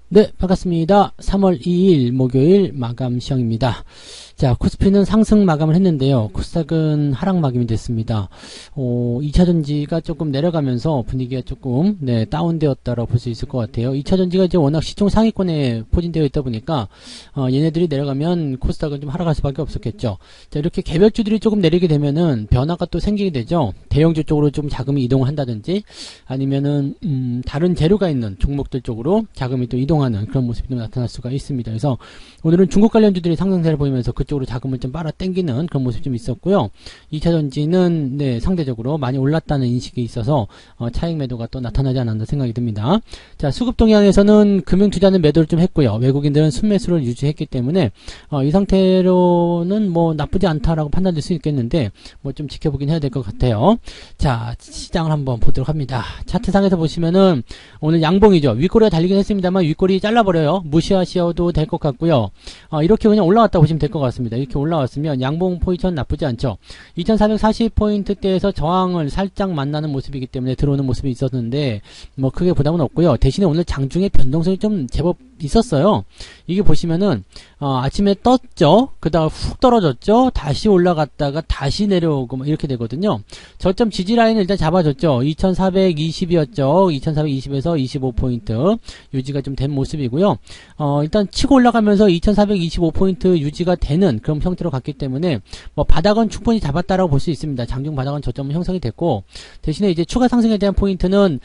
네, 반갑습니다. 3월 2일 목요일 마감 시황입니다. 자, 코스피는 상승 마감을 했는데요. 코스닥은 하락 마감이 됐습니다. 2차전지가 조금 내려가면서 분위기가 조금 다운되었다라고 볼 수 있을 것 같아요. 2차전지가 이제 워낙 시총 상위권에 포진되어 있다 보니까 얘네들이 내려가면 코스닥은 좀 하락할 수밖에 없었겠죠. 자, 이렇게 개별주들이 조금 내리게 되면은 변화가 또 생기게 되죠. 대형주 쪽으로 좀 자금이 이동을 한다든지 아니면은 다른 재료가 있는 종목들 쪽으로 자금이 또 이동하는 그런 모습이 좀 나타날 수가 있습니다. 그래서 오늘은 중국 관련주들이 상승세를 보이면서 그쪽으로 자금을 좀 빨아 당기는 그런 모습이 좀 있었고요. 2차전지는 상대적으로 많이 올랐다는 인식이 있어서 차익 매도가 또 나타나지 않았나 생각이 듭니다. 자, 수급 동향에서는 금융투자는 매도를 좀 했고요. 외국인들은 순매수를 유지했기 때문에 이 상태로는 뭐 나쁘지 않다라고 판단될 수 있겠는데 뭐 좀 지켜보긴 해야 될 것 같아요. 자, 시장을 한번 보도록 합니다. 차트상에서 보시면은 오늘 양봉이죠. 윗꼬리가 달리긴 했습니다만 윗꼬리 잘라버려요. 무시하셔도 될 것 같고요. 이렇게 그냥 올라왔다 보시면 될 것 같습니다. 이렇게 올라왔으면 양봉 포지션 나쁘지 않죠. 2440포인트대에서 저항을 살짝 만나는 모습이기 때문에 들어오는 모습이 있었는데 뭐 크게 부담은 없고요. 대신에 오늘 장중에 변동성이 좀 제법 있었어요. 이게 보시면은 아침에 떴죠. 그다가 훅 떨어졌죠. 다시 올라갔다가 다시 내려오고 뭐 이렇게 되거든요. 저점 지지 라인을 일단 잡아줬죠. 2420이었죠. 2420에서 25포인트 유지가 좀 된 모습이고요. 일단 치고 올라가면서 2425포인트 유지가 되는 그런 형태로 갔기 때문에 뭐 바닥은 충분히 잡았다라고 볼 수 있습니다. 장중 바닥은 저점은 형성이 됐고 대신에 이제 추가 상승에 대한 포인트는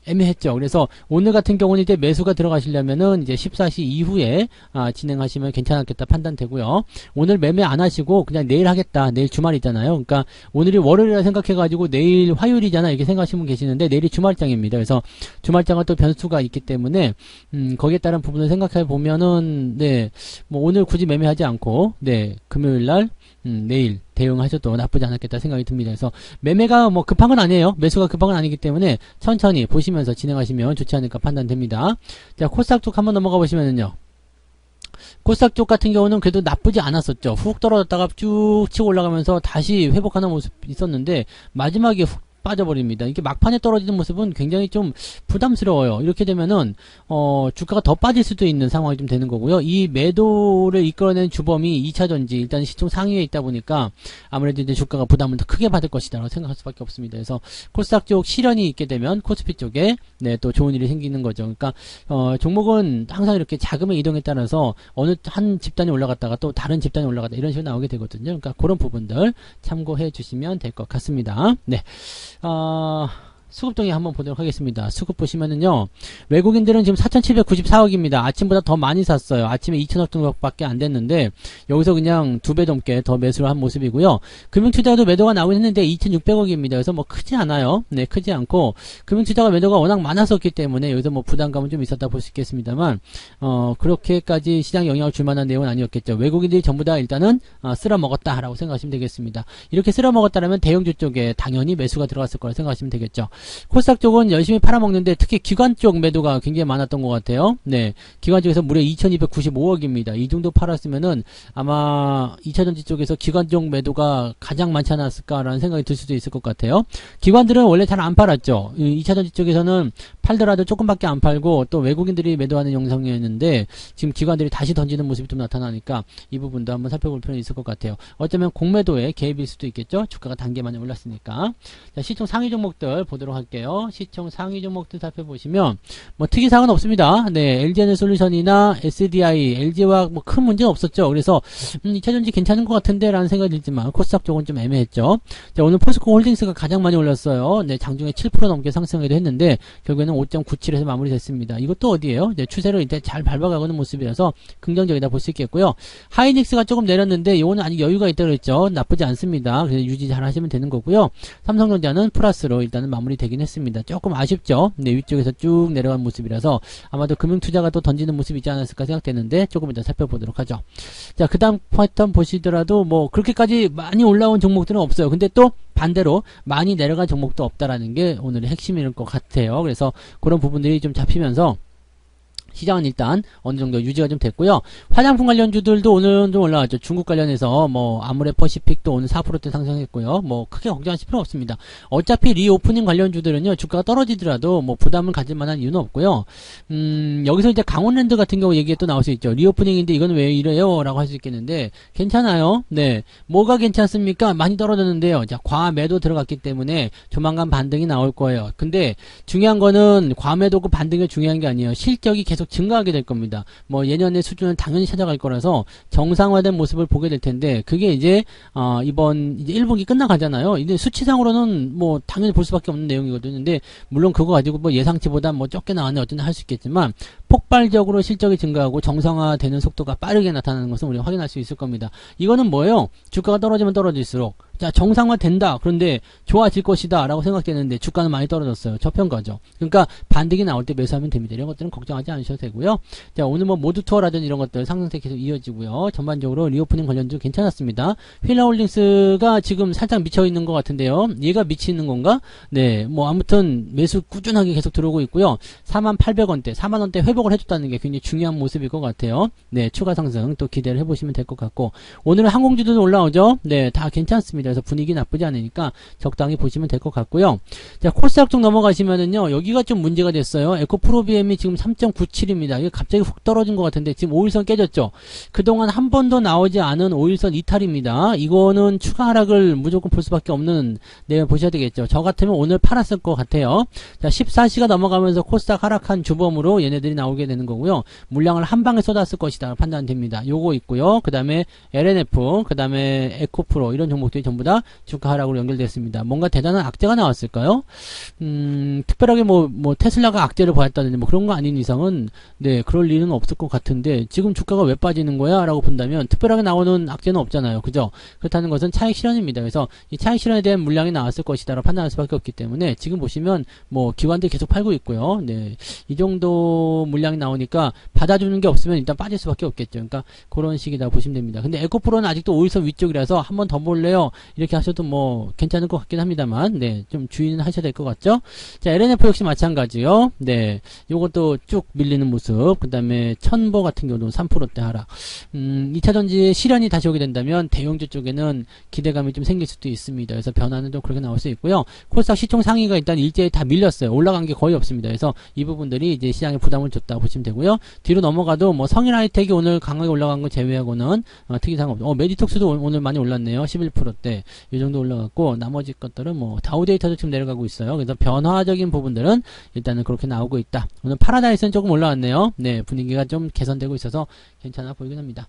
애매했죠. 그래서 오늘 같은 경우는 이제 매수가 들어가시려면은 이제 14시 이후에 진행하시면 괜찮았겠다 판단되고요. 오늘 매매 안 하시고 그냥 내일 하겠다. 내일 주말이잖아요. 그러니까 오늘이 월요일이라 생각해가지고 내일 화요일이잖아 이렇게 생각하시는 분 계시는데 내일이 주말장입니다. 그래서 주말장은 또 변수가 있기 때문에 거기에 따른 부분을 생각해 보면은 뭐 오늘 굳이 매매하지 않고 금요일날 내일 대응하셔도 나쁘지 않았겠다 생각이 듭니다. 그래서 매매가 뭐 급한 건 아니에요. 매수가 급한 건 아니기 때문에 천천히 보시면서 진행하시면 좋지 않을까 판단됩니다. 자, 코스닥 쪽 한번 넘어가 보시면은요. 코스닥 쪽 같은 경우는 그래도 나쁘지 않았었죠. 훅 떨어졌다가 쭉 치고 올라가면서 다시 회복하는 모습 있었는데 마지막에 훅 빠져버립니다. 이게 막판에 떨어지는 모습은 굉장히 좀 부담스러워요. 이렇게 되면은 주가가 더 빠질 수도 있는 상황이 좀 되는 거고요. 이 매도를 이끌어낸 주범이 2차전지 일단 시총 상위에 있다 보니까 아무래도 이제 주가가 부담을 더 크게 받을 것이다 라고 생각할 수밖에 없습니다. 그래서 코스닥 쪽 실현이 있게 되면 코스피 쪽에 또 좋은 일이 생기는 거죠. 그러니까 종목은 항상 이렇게 자금의 이동에 따라서 어느 한 집단이 올라갔다가 또 다른 집단이 올라갔다 이런 식으로 나오게 되거든요. 그러니까 그런 부분들 참고해 주시면 될 것 같습니다. 수급 동향 한번 보도록 하겠습니다. 수급 보시면은요, 외국인들은 지금 4,794억입니다. 아침보다 더 많이 샀어요. 아침에 2,000억 정도밖에 안 됐는데, 여기서 그냥 2배 넘게 더 매수를 한 모습이고요. 금융투자도 매도가 나오긴 했는데 2,600억입니다. 그래서 뭐 크지 않아요. 크지 않고, 금융투자가 매도가 워낙 많았었기 때문에 여기서 뭐 부담감은 좀 있었다 볼 수 있겠습니다만, 그렇게까지 시장 영향을 줄 만한 내용은 아니었겠죠. 외국인들이 전부 다 일단은, 쓸어먹었다라고 생각하시면 되겠습니다. 이렇게 쓸어먹었다라면 대형주 쪽에 당연히 매수가 들어갔을 거라 생각하시면 되겠죠. 코스닥 쪽은 열심히 팔아먹는데 특히 기관 쪽 매도가 굉장히 많았던 것 같아요. 기관 쪽에서 무려 2295억입니다. 이 정도 팔았으면은 아마 2차전지 쪽에서 기관 쪽 매도가 가장 많지 않았을까라는 생각이 들 수도 있을 것 같아요. 기관들은 원래 잘 안 팔았죠. 2차전지 쪽에서는 팔더라도 조금밖에 안 팔고 또 외국인들이 매도하는 영상이었는데 지금 기관들이 다시 던지는 모습이 좀 나타나니까 이 부분도 한번 살펴볼 필요는 있을 것 같아요. 어쩌면 공매도의 개입일 수도 있겠죠. 주가가 단계 많이 올랐으니까. 자, 시총 상위 종목들 보도록 할게요. 시총 상위 종목들 살펴보시면 뭐 특이사항은 없습니다. LG에너솔루션이나 SDI, LG와 뭐 큰 문제는 없었죠. 그래서 2차전지 괜찮은 것 같은데 라는 생각이 들지만 코스닥 쪽은 좀 애매했죠. 자, 오늘 포스코 홀딩스가 가장 많이 올랐어요. 장중에 7% 넘게 상승하기도 했는데 결국에는 5.97에서 마무리됐습니다. 이것도 어디에요? 이제 추세를 이제 잘 밟아가는 모습이라서 긍정적이다 볼 수 있겠고요. 하이닉스가 조금 내렸는데 이거는 아직 여유가 있다고 그랬죠. 나쁘지 않습니다. 그래서 유지 잘 하시면 되는 거고요. 삼성전자는 플러스로 일단은 마무리되긴 했습니다. 조금 아쉽죠. 네, 위쪽에서 쭉 내려간 모습이라서 아마도 금융투자가 또 던지는 모습이 있지 않았을까 생각되는데 조금 이따 살펴보도록 하죠. 자, 그 다음 패턴 보시더라도 뭐 그렇게까지 많이 올라온 종목들은 없어요. 근데 또 반대로 많이 내려간 종목도 없다라는 게 오늘의 핵심일 것 같아요. 그래서 그런 부분들이 좀 잡히면서 시장은 일단 어느 정도 유지가 좀 됐고요. 화장품 관련주들도 오늘은 좀 올라왔죠. 중국 관련해서 뭐 아무레 퍼시픽도 오늘 4%대 상승했고요. 뭐 크게 걱정하실 필요 없습니다. 어차피 리오프닝 관련주들은요, 주가가 떨어지더라도 뭐 부담을 가질 만한 이유는 없고요. 여기서 이제 강원랜드 같은 경우 얘기가 또 나올 수 있죠. 리오프닝인데 이건 왜 이래요? 라고 할 수 있겠는데 괜찮아요. 네. 뭐가 괜찮습니까? 많이 떨어졌는데요. 자, 과매도 들어갔기 때문에 조만간 반등이 나올 거예요. 근데 중요한 거는 과매도고 반등이 중요한 게 아니에요. 실적이 계속 증가하게 될 겁니다. 뭐 예년의 수준을 당연히 찾아갈 거라서 정상화된 모습을 보게 될 텐데 그게 이제 이번 이제 1분기 끝나가잖아요. 이제 수치상으로는 뭐 당연히 볼 수밖에 없는 내용이거든요. 근데 물론 그거 가지고 뭐 예상치보다 뭐 적게 나왔네 어쩌나 할 수 있겠지만 폭발적으로 실적이 증가하고 정상화되는 속도가 빠르게 나타나는 것은 우리가 확인할 수 있을 겁니다. 이거는 뭐예요? 주가가 떨어지면 떨어질수록 자, 정상화된다. 그런데 좋아질 것이다. 라고 생각되는데 주가는 많이 떨어졌어요. 저평가죠. 그러니까 반등이 나올 때 매수하면 됩니다. 이런 것들은 걱정하지 않으셔도 되고요. 자, 오늘 뭐 모두 투어라든지 이런 것들 상승세 계속 이어지고요. 전반적으로 리오프닝 관련주 괜찮았습니다. 휠라홀딩스가 지금 살짝 미쳐있는 것 같은데요. 얘가 미치는 건가? 네, 뭐 아무튼 매수 꾸준하게 계속 들어오고 있고요. 48,000원대, 40,000원대 회복을 해줬다는 게 굉장히 중요한 모습일 것 같아요. 네, 추가 상승 또 기대를 해보시면 될 것 같고 오늘은 항공주도 올라오죠. 네, 다 괜찮습니다. 그래서 분위기 나쁘지 않으니까 적당히 보시면 될 것 같고요. 자, 코스닥 쪽 넘어가시면은요, 여기가 좀 문제가 됐어요. 에코프로비엠이 지금 3.97입니다. 이게 갑자기 훅 떨어진 것 같은데 지금 5일선 깨졌죠. 그동안 한 번도 나오지 않은 5일선 이탈입니다. 이거는 추가 하락을 무조건 볼 수밖에 없는 내용 보셔야 되겠죠. 저 같으면 오늘 팔았을 것 같아요. 자, 14시가 넘어가면서 코스닥 하락한 주범으로 얘네들이 나오게 되는 거고요. 물량을 한 방에 쏟았을 것이다 판단됩니다. 요거 있고요. 그 다음에 LNF, 그 다음에 에코프로 이런 종목들이 전부 다 주가 하락으로 연결됐습니다. 뭔가 대단한 악재가 나왔을까요? 특별하게 뭐 테슬라가 악재를 보았다든지 뭐 그런 거 아닌 이상은 네, 그럴 일은 없을 것 같은데 지금 주가가 왜 빠지는 거야? 라고 본다면 특별하게 나오는 악재는 없잖아요. 그죠? 그렇다는 것은 차익 실현입니다. 그래서 이 차익 실현에 대한 물량이 나왔을 것이다 라고 판단할 수밖에 없기 때문에 지금 보시면 뭐 기관들이 계속 팔고 있고요. 네, 이 정도 물량이 나오니까 받아주는 게 없으면 일단 빠질 수밖에 없겠죠. 그러니까 그런 식이다 보시면 됩니다. 근데 에코프로는 아직도 5일선 위쪽이라서 한번 더 볼래요? 이렇게 하셔도 뭐 괜찮을 것 같긴 합니다만 네, 좀 주의는 하셔야 될 것 같죠. 자, LNF 역시 마찬가지요. 네, 요것도 쭉 밀리는 모습. 그 다음에 천보 같은 경우도 3%대 하락. 2차전지의 실현이 다시 오게 된다면 대형주 쪽에는 기대감이 좀 생길 수도 있습니다. 그래서 변화는 좀 그렇게 나올 수 있고요. 코스닥 시총 상위가 일단 일제히 다 밀렸어요. 올라간 게 거의 없습니다. 그래서 이 부분들이 이제 시장에 부담을 줬다 보시면 되고요. 뒤로 넘어가도 뭐 성인 하이텍이 오늘 강하게 올라간 거 제외하고는 특이사항 없죠. 메디톡스도 오늘 많이 올랐네요. 11%대. 이 정도 올라갔고 나머지 것들은 뭐 다우데이터도 지금 내려가고 있어요. 그래서 변화적인 부분들은 일단은 그렇게 나오고 있다. 오늘 파라다이스는 조금 올라왔네요. 네, 분위기가 좀 개선되고 있어서 괜찮아 보이긴 합니다.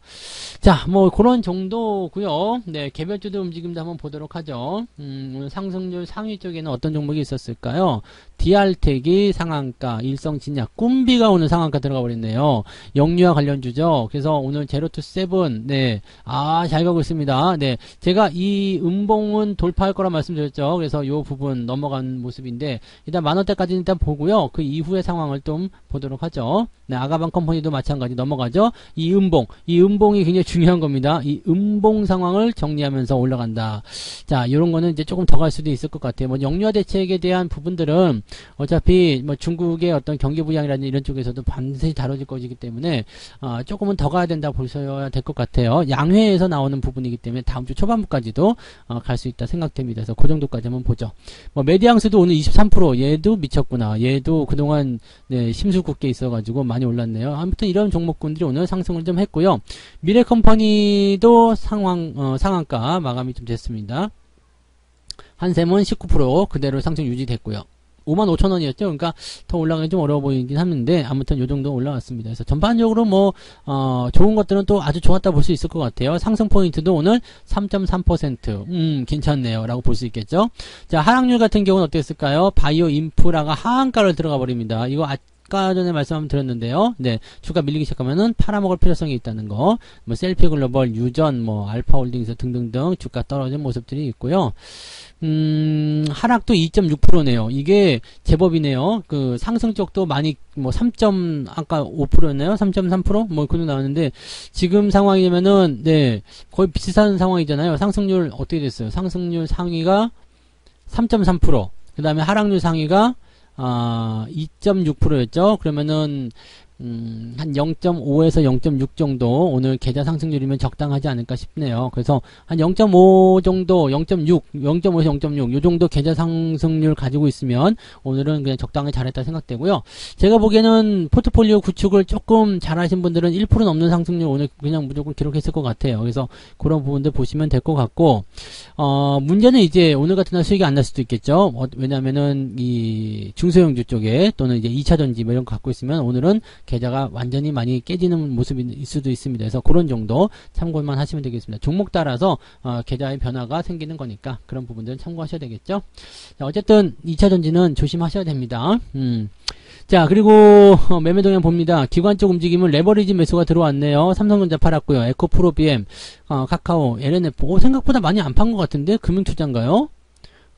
자, 뭐 그런 정도고요. 네, 개별주들 움직임도 한번 보도록 하죠. 오늘 상승률 상위 쪽에는 어떤 종목이 있었을까요? 디알텍이 상한가, 일성진약, 꿈비가 오늘 상한가 들어가 버렸네요. 영유아 관련주죠. 그래서 오늘 제로투세븐, 네, 잘 가고 있습니다. 네, 제가 이 음봉은 돌파할 거라 말씀드렸죠. 그래서 이 부분 넘어간 모습인데 일단 만원대까지는 일단 보고요. 그 이후의 상황을 좀 보도록 하죠. 네, 아가방 컴퍼니도 마찬가지 넘어가죠. 이 음봉이 굉장히 중요한 겁니다. 이 음봉 상황을 정리하면서 올라간다. 자, 이런 거는 이제 조금 더 갈 수도 있을 것 같아요. 뭐 영유아 대책에 대한 부분들은 어차피 뭐 중국의 어떤 경기 부양이라든지 이런 쪽에서도 반드시 다뤄질 것이기 때문에 조금은 더 가야 된다 보셔야 될 것 같아요. 양회에서 나오는 부분이기 때문에 다음 주 초반부까지도 갈 수 있다 생각됩니다. 그래서 그 정도까지 한번 보죠. 뭐 메디앙스도 오늘 23% 얘도 미쳤구나. 얘도 그동안 네, 심술궂게 있어가지고 많이 올랐네요. 아무튼 이런 종목군들이 오늘 상승을 좀 했고요. 미래컴퍼니도 상한가 마감이 좀 됐습니다. 한샘은 19% 그대로 상승 유지됐고요. 55,000원이었죠. 그러니까 더 올라가기 좀 어려워 보이긴 하는데 아무튼 요 정도 올라왔습니다. 그래서 전반적으로 뭐 좋은 것들은 또 아주 좋았다 볼 수 있을 것 같아요. 상승 포인트도 오늘 3.3% 괜찮네요 라고 볼 수 있겠죠. 자, 하락률 같은 경우는 어땠을까요? 바이오 인프라가 하한가를 들어가 버립니다. 이거 아까 전에 말씀 한번 드렸는데요. 네, 주가 밀리기 시작하면은 팔아먹을 필요성이 있다는 거. 뭐 셀피 글로벌, 유전, 뭐 알파홀딩스 등등등 주가 떨어진 모습들이 있고요. 하락도 2.6%네요. 이게 제법이네요. 그 상승 쪽도 많이 뭐 3. 아까 5%였나요? 3.3%? 뭐 그런 나왔는데 지금 상황이면은 네, 거의 비슷한 상황이잖아요. 상승률 어떻게 됐어요? 상승률 상위가 3.3%. 그다음에 하락률 상위가 2.6%였죠. 그러면은 한 0.5에서 0.6 정도 오늘 계좌 상승률이면 적당하지 않을까 싶네요. 그래서 한 0.5 정도, 0.6, 0.5에서 0.6 요 정도 계좌 상승률 가지고 있으면 오늘은 그냥 적당히 잘했다 생각되고요. 제가 보기에는 포트폴리오 구축을 조금 잘하신 분들은 1% 넘는 상승률 오늘 그냥 무조건 기록했을 것 같아요. 그래서 그런 부분들 보시면 될 것 같고 문제는 이제 오늘 같은 날 수익이 안 날 수도 있겠죠. 왜냐면은 이 중소형주 쪽에 또는 이제 2차전지 뭐 이런 거 갖고 있으면 오늘은 계좌가 완전히 많이 깨지는 모습이 있을 수도 있습니다. 그래서 그런 정도 참고만 하시면 되겠습니다. 종목 따라서 계좌의 변화가 생기는 거니까 그런 부분들은 참고하셔야 되겠죠. 자, 어쨌든 2차전지는 조심하셔야 됩니다. 자, 그리고 매매 동향 봅니다. 기관 쪽 움직임은 레버리지 매수가 들어왔네요. 삼성전자 팔았고요. 에코프로 BM, 카카오, LNF 생각보다 많이 안 판 것 같은데 금융투자인가요?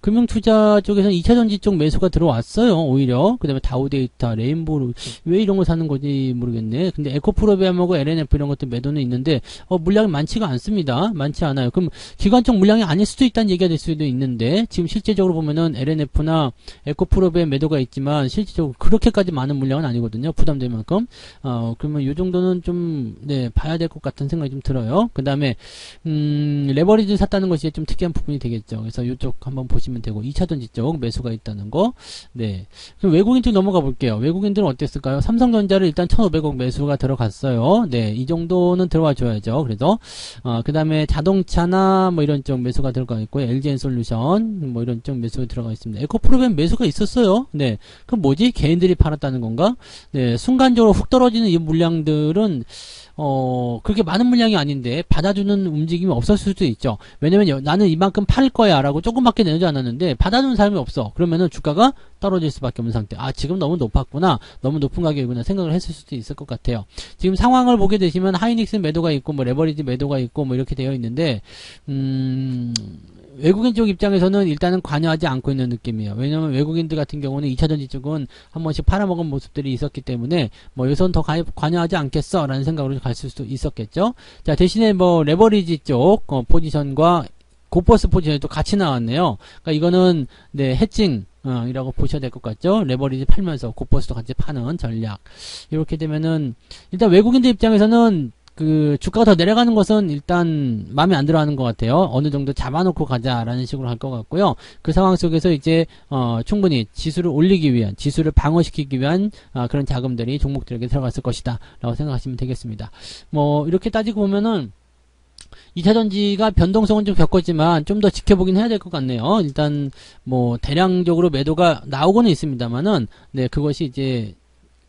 금융투자 쪽에서는 2차전지 쪽 매수가 들어왔어요. 오히려. 그 다음에 다우데이터, 레인보우 왜 이런 거 사는 건지 모르겠네. 근데 에코프로비암하고 LNF 이런 것들 매도는 있는데 물량이 많지가 않습니다. 많지 않아요. 그럼 기관 쪽 물량이 아닐 수도 있다는 얘기가 될 수도 있는데 지금 실제적으로 보면은 LNF나 에코프로비암 매도가 있지만 실질적으로 그렇게까지 많은 물량은 아니거든요. 부담될 만큼. 그러면 요 정도는 좀 네, 봐야 될 것 같은 생각이 좀 들어요. 그 다음에 레버리지 샀다는 것이 좀 특이한 부분이 되겠죠. 그래서 이쪽 한번 보시면 되고 2차전지 쪽 매수가 있다는 거. 네. 그럼 외국인 쪽 넘어가 볼게요. 외국인들은 어땠을까요? 삼성전자를 일단 1,500억 매수가 들어갔어요. 네. 이 정도는 들어와 줘야죠. 그래서 그 다음에 자동차나 뭐 이런 쪽 매수가 들어가 있고 LG엔솔루션 뭐 이런 쪽 매수가 들어가 있습니다. 에코프로비엠 매수가 있었어요. 네. 그럼 뭐지? 개인들이 팔았다는 건가? 네. 순간적으로 훅 떨어지는 이 물량들은 그렇게 많은 물량이 아닌데 받아주는 움직임이 없었을 수도 있죠. 왜냐면 나는 이만큼 팔 거야 라고 조금밖에 내지 않았는데 받아주는 사람이 없어. 그러면은 주가가 떨어질 수밖에 없는 상태. 지금 너무 높았구나. 너무 높은 가격이구나 생각을 했을 수도 있을 것 같아요. 지금 상황을 보게 되시면 하이닉스 매도가 있고 뭐 레버리지 매도가 있고 뭐 이렇게 되어 있는데 외국인 쪽 입장에서는 일단은 관여하지 않고 있는 느낌이에요. 왜냐면 외국인들 같은 경우는 2차전지 쪽은 한 번씩 팔아먹은 모습들이 있었기 때문에 뭐 여기서는 더 관여하지 않겠어 라는 생각으로 갔을 수도 있었겠죠. 자, 대신에 뭐 레버리지 쪽 포지션과 고버스 포지션이 또 같이 나왔네요. 그러니까 이거는 네, 해칭 이라고 보셔야 될 것 같죠. 레버리지 팔면서 고버스도 같이 파는 전략. 이렇게 되면은 일단 외국인들 입장에서는 그 주가가 더 내려가는 것은 일단 마음에 안 들어하는 것 같아요. 어느 정도 잡아놓고 가자라는 식으로 할 것 같고요. 그 상황 속에서 이제 충분히 지수를 올리기 위한, 지수를 방어시키기 위한 그런 자금들이 종목들에게 들어갔을 것이다 라고 생각하시면 되겠습니다. 뭐 이렇게 따지고 보면은 2차전지가 변동성은 좀 겪었지만 좀 더 지켜보긴 해야 될 것 같네요. 일단 뭐 대량적으로 매도가 나오고는 있습니다만은 네, 그것이 이제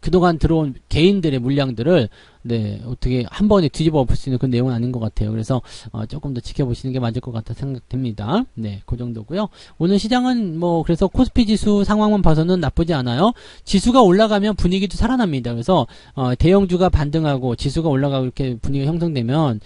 그동안 들어온 개인들의 물량들을 네, 어떻게 한 번에 뒤집어 엎을 수 있는 그런 내용은 아닌 것 같아요. 그래서 조금 더 지켜보시는 게 맞을 것 같다 생각됩니다. 네, 그 정도고요. 오늘 시장은 뭐 그래서 코스피 지수 상황만 봐서는 나쁘지 않아요. 지수가 올라가면 분위기도 살아납니다. 그래서 대형주가 반등하고 지수가 올라가고 이렇게 분위기가 형성되면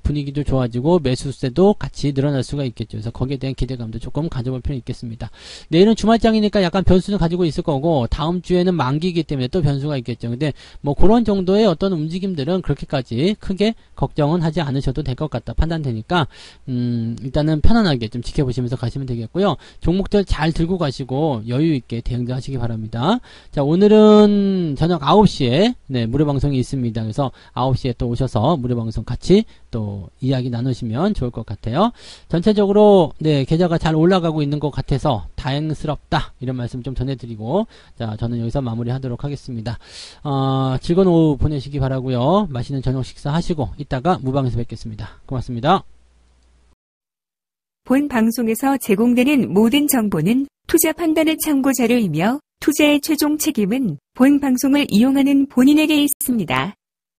분위기도 좋아지고 매수세도 같이 늘어날 수가 있겠죠. 그래서 거기에 대한 기대감도 조금 가져볼 필요는 있겠습니다. 내일은 주말장이니까 약간 변수는 가지고 있을 거고 다음 주에는 만기이기 때문에 또 변수가 있겠죠. 근데 뭐 그런 정도의 어떤 움직임들은 그렇게까지 크게 걱정은 하지 않으셔도 될 것 같다 판단되니까 일단은 편안하게 좀 지켜보시면서 가시면 되겠고요. 종목들 잘 들고 가시고 여유있게 대응도 하시기 바랍니다. 자, 오늘은 저녁 9시에 네, 무료방송이 있습니다. 그래서 9시에 또 오셔서 무료방송 같이 또 이야기 나누시면 좋을 것 같아요. 전체적으로 네, 계좌가 잘 올라가고 있는 것 같아서 다행스럽다 이런 말씀 좀 전해드리고 자, 저는 여기서 마무리하도록 하겠습니다. 즐거운 오후 보내시기 바라고요. 맛있는 저녁 식사하시고 이따가 무방에서 뵙겠습니다. 고맙습니다. 본 방송에서 제공되는 모든 정보는 투자 판단의 참고 자료이며 투자의 최종 책임은 본 방송을 이용하는 본인에게 있습니다.